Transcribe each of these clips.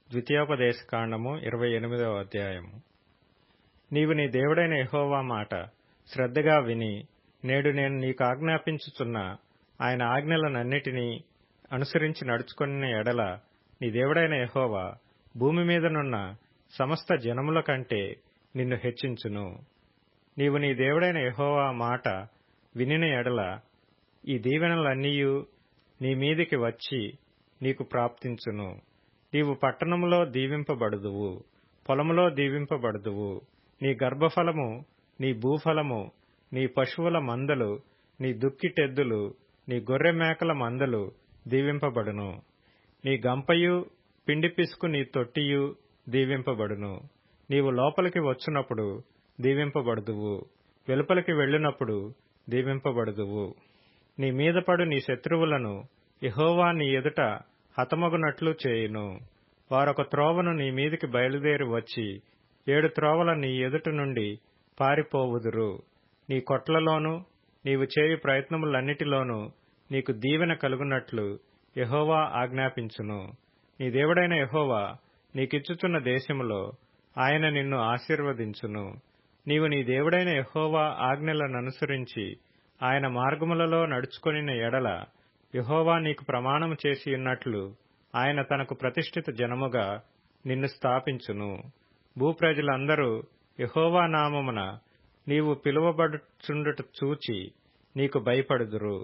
ద్వితీయోపదేశకాండము 28వ అధ్యాయము. నీవు నీ దేవుడైన యెహోవా మాట శ్రద్ధగా విని, నేడు నేను నీకు ఆజ్ఞాపించుచున్న ఆయన ఆజ్ఞలనన్నిటినీ అనుసరించి నడుచుకొనిన ఎడల నీ దేవుడైన యెహోవా భూమి మీదనున్న సమస్త జనముల కంటే నిన్ను హెచ్చించును. నీవు నీ దేవుడైన యెహోవా మాట వినిన ఎడల ఈ దీవెనలన్నీయు నీ మీదికి వచ్చి నీకు ప్రాప్తించును. నీవు పట్టణములో దీవింపబడుదువు, పొలములో దీవింపబడుదువు. నీ గర్భఫలము, నీ భూఫలము, నీ పశువుల మందలు, నీ దుక్కిటెద్దులు, నీ గొర్రె మేకల మందలు దీవింపబడును. నీ గంపయు పిండి పిసుకు నీ తొట్టియు దీవింపబడును. నీవు లోపలికి వచ్చునప్పుడు దీవింపబడుదువు, వెలుపలికి వెళ్ళినప్పుడు దీవింపబడుదువు. నీ మీద పడు నీ శత్రువులను యెహోవా నీ ఎదుట హతమగునట్లు చేయును. వారొక త్రోవను నీ మీదికి బయలుదేరి వచ్చి 7 త్రోవల నీ ఎదుట నుండి పారిపోవుదురు. నీ కొట్లలోనూ నీవు చేయు ప్రయత్నములన్నిటిలోనూ నీకు దీవెన కలుగునట్లు యెహోవా ఆజ్ఞాపించును. నీ దేవుడైన యెహోవా నీకిచ్చుచున్న దేశములో ఆయన నిన్ను ఆశీర్వదించును. నీవు నీ దేవుడైన యెహోవా ఆజ్ఞలననుసరించి ఆయన మార్గములలో నడుచుకొనిన ఎడల యెహోవా నీకు ప్రమాణము చేసియున్నట్లు ఆయన తనకు ప్రతిష్ఠిత జనముగా నిన్ను స్థాపించును. భూప్రజలందరూ యెహోవా నామమున నీవు పిలువబడుచుండుట చూచి నీకు భయపడుదురు.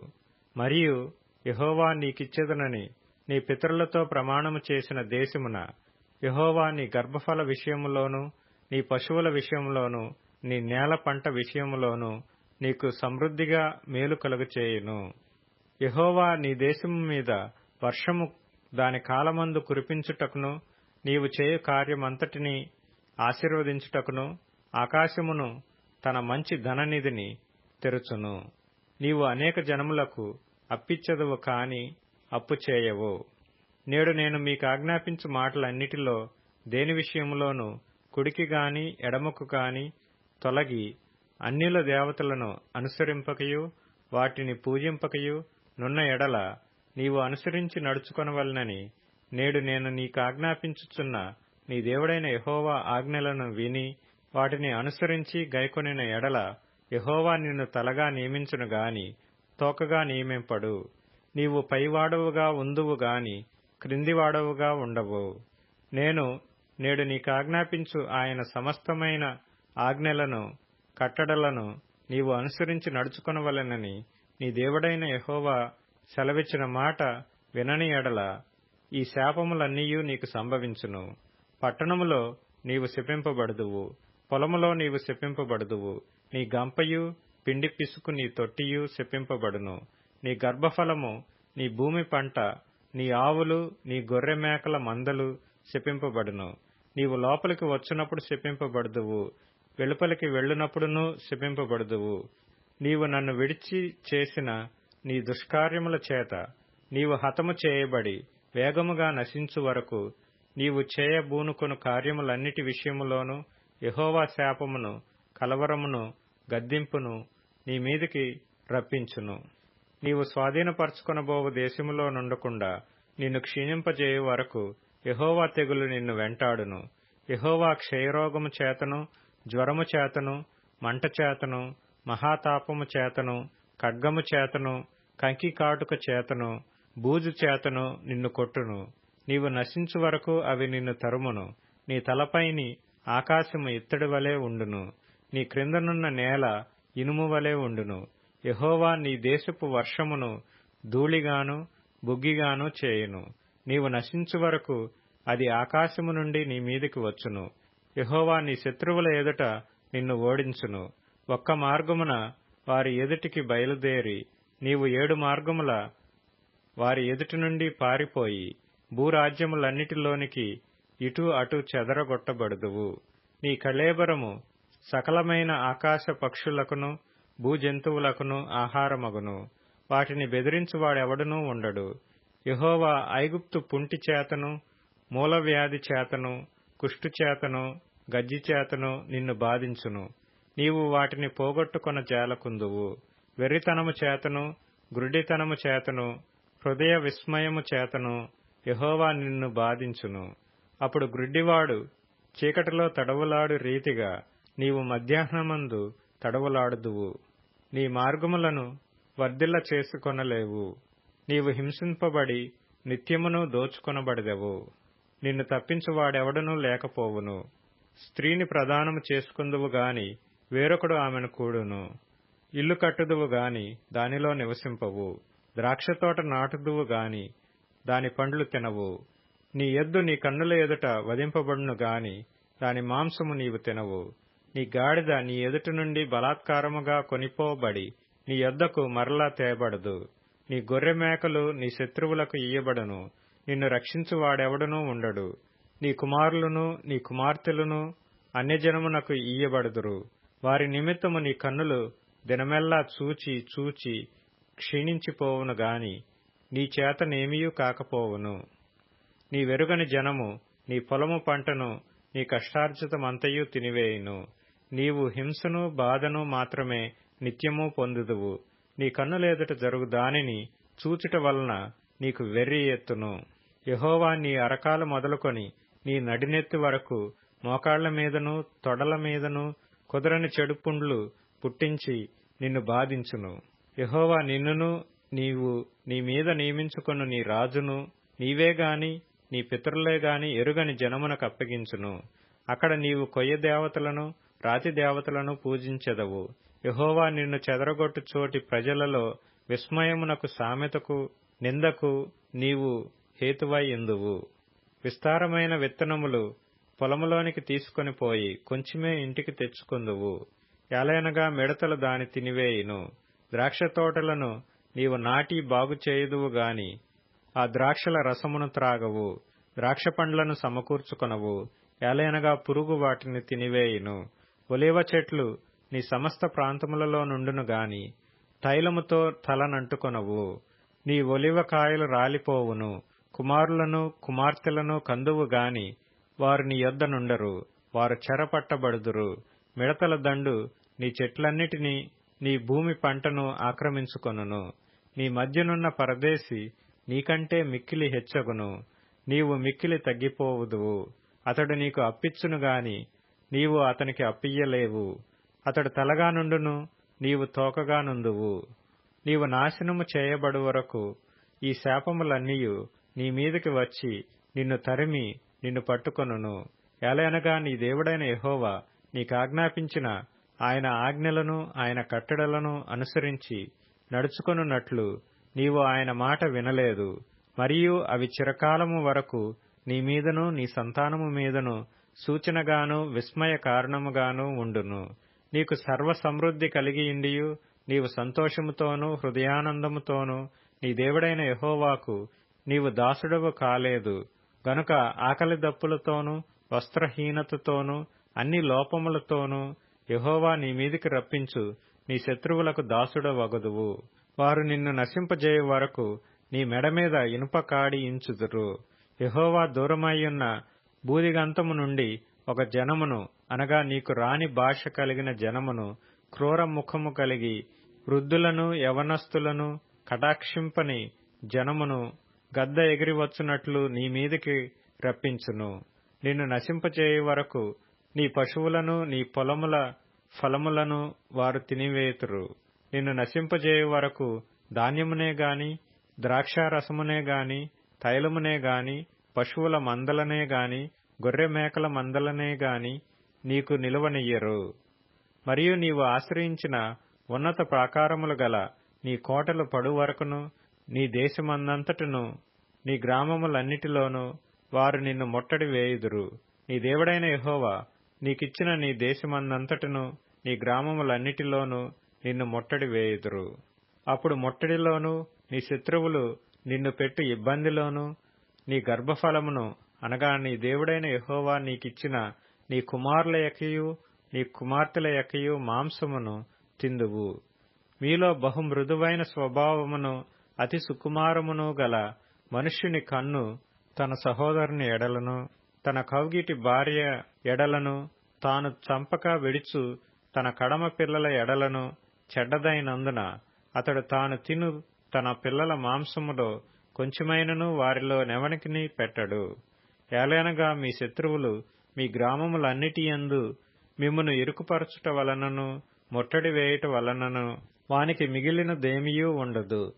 మరియు యెహోవా నీకిచ్చెదనని నీ పితరులతో ప్రమాణము చేసిన దేశమున యెహోవా నీ గర్భఫల విషయములోను, నీ పశువుల విషయములోను, నీ నేల పంట విషయములోను నీకు సమృద్ధిగా మేలు కలుగచేయును. యెహోవా నీ దేశము మీద వర్షము దాని కాలమందు కురిపించుటకును, నీవు చేయు కార్యమంతటినీ ఆశీర్వదించుటకును ఆకాశమును తన మంచి ధననిధిని తెరుచును. నీవు అనేక జనములకు అప్పిచ్చెదవు కాని అప్పు చేయవు. నేడు నేను మీకు ఆజ్ఞాపించు మాటలన్నిటిలో దేని విషయములోనూ కుడికి గాని ఎడమకు గాని తొలగి అన్యుల దేవతలను అనుసరింపకయు వాటిని పూజింపకయు నున్న ఎడల నీవు అనుసరించి నడుచుకొనవలెనని నేడు నేను నీకాజ్ఞాపించుచున్న నీ దేవుడైన యెహోవా ఆజ్ఞలను విని వాటిని అనుసరించి గైకొనిన ఎడల యెహోవా నిన్ను తలగా నియమించును గాని తోకగా నియమింపడు. నీవు పైవాడవుగా ఉందువు గాని క్రిందివాడవుగా ఉండవు. నేను నేడు నీకాజ్ఞాపించు ఆయన సమస్తమైన ఆజ్ఞలను కట్టడలను నీవు అనుసరించి నడుచుకొనవలెనని నీ దేవుడైన యెహోవా సెలవిచ్చిన మాట వినని ఎడల ఈ శాపములన్నీయూ నీకు సంభవించును. పట్టణములో నీవు శపింపబడుదువు, పొలములో నీవు శపింపబడుదువు. నీ గంపయు పిండి పిసుకు నీ తొట్టియు శపింపబడును. నీ గర్భఫలము, నీ భూమి పంట, నీ ఆవులు, నీ గొర్రె మేకల మందలు శపింపబడును. నీవు లోపలికి వచ్చునప్పుడు శపింపబడుదువు, వెలుపలికి వెళ్ళునప్పుడునూ శపింపబడుదువు. నీవు నన్ను విడిచి చేసిన నీ దుష్కార్యముల చేత నీవు హతము చేయబడి వేగముగా నశించు వరకు నీవు చేయబూనుకొను కార్యములన్నిటి విషయములోనూ యెహోవా శాపమును, కలవరమును, గద్దింపును నీ మీదికి రప్పించును. నీవు స్వాధీనపరచుకొనబోవు దేశములో నుండకుండా నిన్ను క్షీణింపజేయు వరకు యెహోవా తెగులు నిన్ను వెంటాడును. యెహోవా క్షయరోగము చేతను, జ్వరము చేతను, మంట చేతను, మహాతాపము చేతను, ఖడ్గము చేతను, కంకి కాటుక చేతను, బూజు చేతను నిన్ను కొట్టును. నీవు నశించు వరకు అవి నిన్ను తరుమును. నీ తలపైని ఆకాశము ఇత్తడి వలె ఉండును, నీ క్రిందనున్న నేల ఇనుము వలె ఉండును. యెహోవా నీ దేశపు వర్షమును ధూళిగాను బుగ్గిగాను చేయును. నీవు నశించు వరకు అది ఆకాశము నుండి నీ మీదికి వచ్చును. యెహోవా నీ శత్రువుల ఎదుట నిన్ను ఓడించును. ఒక్క మార్గమున వారి ఎదుటికి బయలుదేరి నీవు 7 మార్గముల వారి ఎదుటి నుండి పారిపోయి భూరాజ్యములన్నిటిలోనికి ఇటు అటు చెదరగొట్టబడుదువు. నీ కళేబరము సకలమైన ఆకాశ పక్షులకును భూజంతువులకును ఆహారమగును. వాటిని బెదిరించువాడెవడునూ ఉండడు. యెహోవా ఐగుప్తు పుంటి చేతను, మూలవ్యాధి చేతను, కుష్టు చేతను, గజ్జి చేతను నిన్ను బాధించును. నీవు వాటిని పోగొట్టుకొన జాలకుందువు. వెర్రితనము చేతను, గ్రుడ్డితనము చేతను, హృదయ విస్మయము చేతను యెహోవా నిన్ను బాధించును. అప్పుడు గ్రుడ్డివాడు చీకటిలో తడవులాడు రీతిగా నీవు మధ్యాహ్నమందు తడవులాడుదువు. నీ మార్గములను వర్ధిల్ల చేసుకొనలేవు. నీవు హింసింపబడి నిత్యమును దోచుకొనబడదెవు. నిన్ను తప్పించువాడెవడనూ లేకపోవును. స్త్రీని ప్రదానము చేసుకుందువు గాని వేరొకడు ఆమెను కూడును. ఇల్లు కట్టుదువు గాని దానిలో నివసింపవు. ద్రాక్షతోట నాటుదువు గాని దాని పండ్లు తినవు. నీ ఎద్దు నీ కన్నుల ఎదుట వధింపబడును గాని దాని మాంసము నీవు తినవు. నీ గాడిద నీ ఎదుట నుండి బలాత్కారముగా కొనిపోబడి నీ యొద్దకు మరలా తేబడదు. నీ గొర్రె మేకలు నీ శత్రువులకు ఇయ్యబడును. నిన్ను రక్షించువాడెవడనూ ఉండడు. నీ కుమారులను నీ కుమార్తెలను అన్యజనమునకు ఇయ్యబడుదురు. వారి నిమిత్తము నీ కన్నులు దినమెల్లా చూచి చూచి క్షీణించిపోవును గాని నీ చేతనేమియూ కాకపోవును. నీ వెరుగని జనము నీ పొలము పంటను నీ కష్టార్జితమంతయు తినివేయును. నీవు హింసను బాధను మాత్రమే నిత్యము పొందుదువు. నీ కన్నులేదుట జరుగు దానిని చూచుట వలన నీకు వెర్రి ఎత్తును. యెహోవా నీ అరకాలు మొదలుకొని నీ నడినెత్తి వరకు మోకాళ్ల మీదను తొడల మీదను కుదరని చెడుపుండ్లు పుట్టించి నిన్ను బాధించును. యెహోవా నిన్నును నీవు నీ మీద నియమించుకొను నీ రాజును నీవేగాని నీ పితరులేగాని ఎరుగని జనమునకు అప్పగించును. అక్కడ నీవు కొయ్య దేవతలను రాతి దేవతలను పూజించెదవు. యెహోవా నిన్ను చెదరగొట్టు చోటి ప్రజలలో విస్మయమునకు సామెతకు నిందకు నీవు హేతువై ఇందువు. విస్తారమైన విత్తనములు పొలములోనికి తీసుకొని పోయి కొంచెమే ఇంటికి తెచ్చుకుందువు. ఏలైనగా మిడతలు దాని తినివేయును. ద్రాక్ష తోటలను నీవు నాటి బాగు చేయుదువు గాని ఆ ద్రాక్షల రసమును త్రాగవు. ద్రాక్ష పండ్లను సమకూర్చుకొనవు. ఏలైనగా పురుగు వాటిని తినివేయును. ఒలీవ చెట్లు నీ సమస్త ప్రాంతములలో నుండును గాని తైలముతో తలనంటుకొనవు. నీ ఒలివ కాయలు రాలిపోవును. కుమారులను కుమార్తెలను కందువు గాని వారు నీ యొద్ద నుండరు. వారు చెరపట్టబడుదురు. మిడతల దండు నీ చెట్లన్నిటినీ నీ భూమి పంటను ఆక్రమించుకొనును. నీ మధ్యనున్న పరదేశి నీకంటే మిక్కిలి హెచ్చగును. నీవు మిక్కిలి తగ్గిపోవుదువు. అతడు నీకు అప్పిచ్చును గాని నీవు అతనికి అప్పియ్యలేవు. అతడు తలగా నుండును, నీవు తోకగా నుందువు. నీవు నాశనము చేయబడు వరకు ఈ శాపములన్నీయు నీ మీదికి వచ్చి నిన్ను తరిమి నిన్ను పట్టుకొనును. ఏలయనగా నీ దేవుడైన యెహోవా నీకాజ్ఞాపించిన ఆయన ఆజ్ఞలను ఆయన కట్టడలను అనుసరించి నడుచుకొనున్నట్లు నీవు ఆయన మాట వినలేదు. మరియు అవి చిరకాలము వరకు నీ మీదను నీ సంతానము మీదను సూచనగాను విస్మయ కారణముగాను ఉండును. నీకు సర్వ సమృద్ధి కలిగియుండియు నీవు సంతోషముతోనూ హృదయానందముతోనూ నీ దేవుడైన యెహోవాకు నీవు దాసుడవు కాలేదు గనుక ఆకలి దప్పులతోనూ వస్త్రహీనతతోనూ అన్ని లోపములతోనూ యెహోవా నీ మీదికి రప్పించు నీ శత్రువులకు దాసుడవగుదువు. వారు నిన్ను నశింపజేయు వరకు నీ మెడ మీద ఇనుప కాడి ఇంచుదురు. యెహోవా దూరమయ్యున్న బూదిగంతము నుండి ఒక జనమును అనగా నీకు రాని భాష కలిగిన జనమును క్రూర ముఖము కలిగి వృద్ధులను యవనస్తులను కటాక్షింపని జనమును గద్ద ఎగిరివచ్చునట్లు నీ మీదికి రప్పించును. నిన్ను నశింపచేయు వరకు నీ పశువులను నీ పొలముల ఫలములను వారు తినివేతురు. నిన్ను నశింపజేయు వరకు ధాన్యమునే గాని ద్రాక్షారసమునే గాని తైలమునే గాని పశువుల మందలనే గాని గొర్రె మేకల మందలనే గాని నీకు నిలువనియ్యరు. మరియు నీవు ఆశ్రయించిన ఉన్నత ప్రాకారములు గల నీ కోటలు పడు వరకును నీ దేశమందంతటను నీ గ్రామములన్నిటిలోనూ వారు నిన్ను ముట్టడి వేయుదురు. నీ దేవుడైన యెహోవా నీకిచ్చిన నీ దేశమందంతటను నీ గ్రామములన్నిటిలోనూ నిన్ను ముట్టడి వేయుదురు. అప్పుడు ముట్టడిలోనూ నీ శత్రువులు నిన్ను పెట్టు ఇబ్బందిలోనూ నీ గర్భఫలమును అనగా నీ దేవుడైన యెహోవా నీకిచ్చిన నీ కుమారుల యొక్కయు నీ కుమార్తెల యొక్కయు మాంసమును తిందువు. మీలో బహు మృదువైన స్వభావమును అతి సుకుమారమును గల మనుష్యుని కన్ను తన సహోదరుని ఎడలను తన కౌగిటి భార్య ఎడలను తాను చంపక విడుచు తన కడమ పిల్లల ఎడలను చెడ్డదైనందున అతడు తాను తిను తన పిల్లల మాంసములో కొంచెమైనను వారిలో నెవనికిని పెట్టడు. ఏలైనగా మీ శత్రువులు మీ గ్రామములన్నిటియందు మిమ్మును ఇరుకుపరచుట వలనను ముట్టడి వేయుట వలనను వానికి మిగిలినదేమియూ ఉండదు.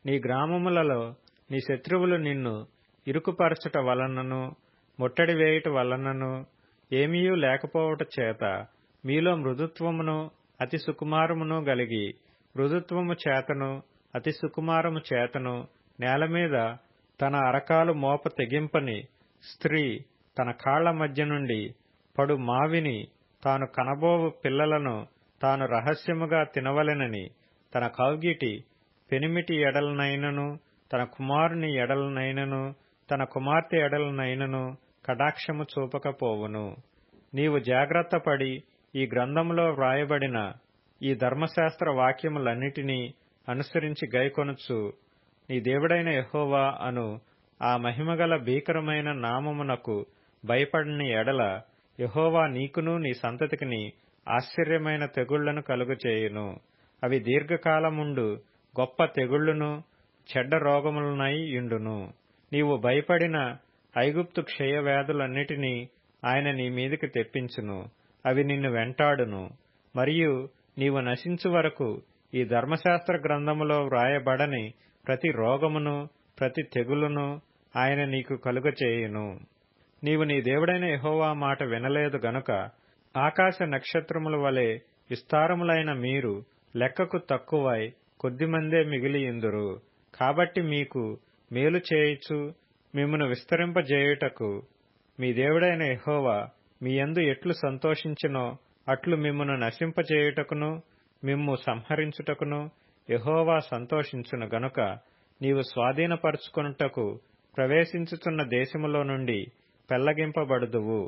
నీ గ్రామములలో నీ శత్రువులు నిన్ను ఇరుకుపరచుట వలనను ముట్టడి వేయుట వలనను ఏమీయూ లేకపోవట చేత మీలో మృదుత్వమును అతి సుకుమారమును గలిగి మృదుత్వము చేతను అతి సుకుమారము చేతను నేలమీద తన అరకాలు మోప తెగింపని స్త్రీ తన కాళ్ల మధ్య నుండి పడు మావిని తాను కనబోవు పిల్లలను తాను రహస్యముగా తినవలెనని తన కౌగిటి పెనిమిటి ఎడలనైనను తన కుమారుని ఎడలనైనను తన కుమార్తె ఎడలనైనను కటాక్షము చూపకపోవును. నీవు జాగ్రత్తపడి ఈ గ్రంథములో వ్రాయబడిన ఈ ధర్మశాస్త్ర వాక్యములన్నిటినీ అనుసరించి గైకొనుచు నీ దేవుడైన యెహోవా అను ఆ మహిమగల భీకరమైన నామమునకు భయపడని ఎడల యెహోవా నీకును నీ సంతతికిని ఆశ్చర్యమైన తెగుళ్లను కలుగచేయును. అవి దీర్ఘకాలముండు గొప్ప తెగుళ్లును చెడ్డ రోగములనై యుండును. నీవు భయపడిన ఐగుప్తు క్షయవ్యాధులన్నిటినీ ఆయన నీ మీదికి తెప్పించును. అవి నిన్ను వెంటాడును. మరియు నీవు నశించు వరకు ఈ ధర్మశాస్త్ర గ్రంథములో వ్రాయబడని ప్రతి రోగమును ప్రతి తెగులును ఆయన నీకు కలుగచేయును. నీవు నీ దేవుడైన యెహోవా మాట వినలేదు గనుక ఆకాశ నక్షత్రముల వలె విస్తారములైన మీరు లెక్కకు తక్కువై కొద్దిమందే మిగిలియుందురు. కాబట్టి మీకు మేలు చేయుచు మిమ్మును విస్తరింపజేయుటకు మీ దేవుడైన యెహోవా మీ యందు ఎట్లు సంతోషించునో అట్లు మిమ్మును నశింపజేయుటకును మిమ్ము సంహరించుటకును యెహోవా సంతోషించును గనుక నీవు స్వాధీనపరచుకొనుటకు ప్రవేశించుచున్న దేశములో నుండి పెళ్లగింపబడుదువు.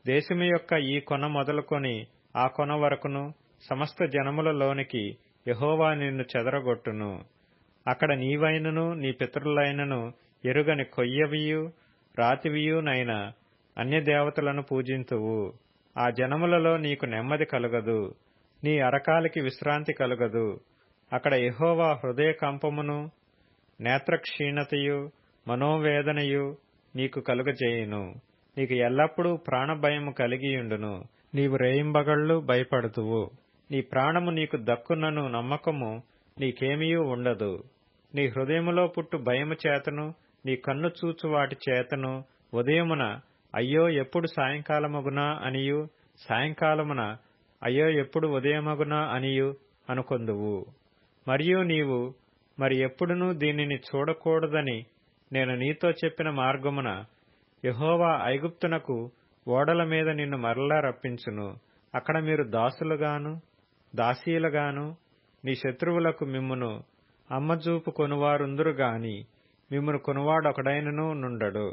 దేశము యొక్క ఈ కొన మొదలుకొని ఆ కొన వరకును సమస్త జనములలోనికి యెహోవా నిన్ను చెదరగొట్టును. అక్కడ నీవైనను నీ పితరులైనను ఎరుగని కొయ్యవియు రాతివియునైన అన్యదేవతలను పూజింతువు. ఆ జనములలో నీకు నెమ్మది కలుగదు, నీ అరకాలికి విశ్రాంతి కలుగదు. అక్కడ యెహోవా హృదయ కంపమును నేత్రక్షీణతయు మనోవేదనయు నీకు కలుగజేయును. నీకు ఎల్లప్పుడూ ప్రాణభయము కలిగియుండును. నీవు రేయింబగళ్ళు భయపడుతువు. నీ ప్రాణము నీకు దక్కునను నమ్మకము నీకేమీయూ ఉండదు. నీ హృదయములో పుట్టు భయము చేతను నీ కన్ను చూచు వాటి చేతను ఉదయమున అయ్యో ఎప్పుడు సాయంకాలమగునా అనియు సాయంకాలమున అయ్యో ఎప్పుడు ఉదయమగునా అనియు అనుకొందువు. మరియు నీవు మరి ఎప్పుడునూ దీనిని చూడకూడదని నేను నీతో చెప్పిన మార్గమున యెహోవా ఐగుప్తునకు ఓడల మీద నిన్ను మరలా రప్పించును. అక్కడ మీరు దాసులుగాను దాసీలుగాను నీ శత్రువులకు మిమ్మును అమ్మజూపు కొనువారుందురు గాని మిమ్మును కొనువాడొకడైనను నుండడు.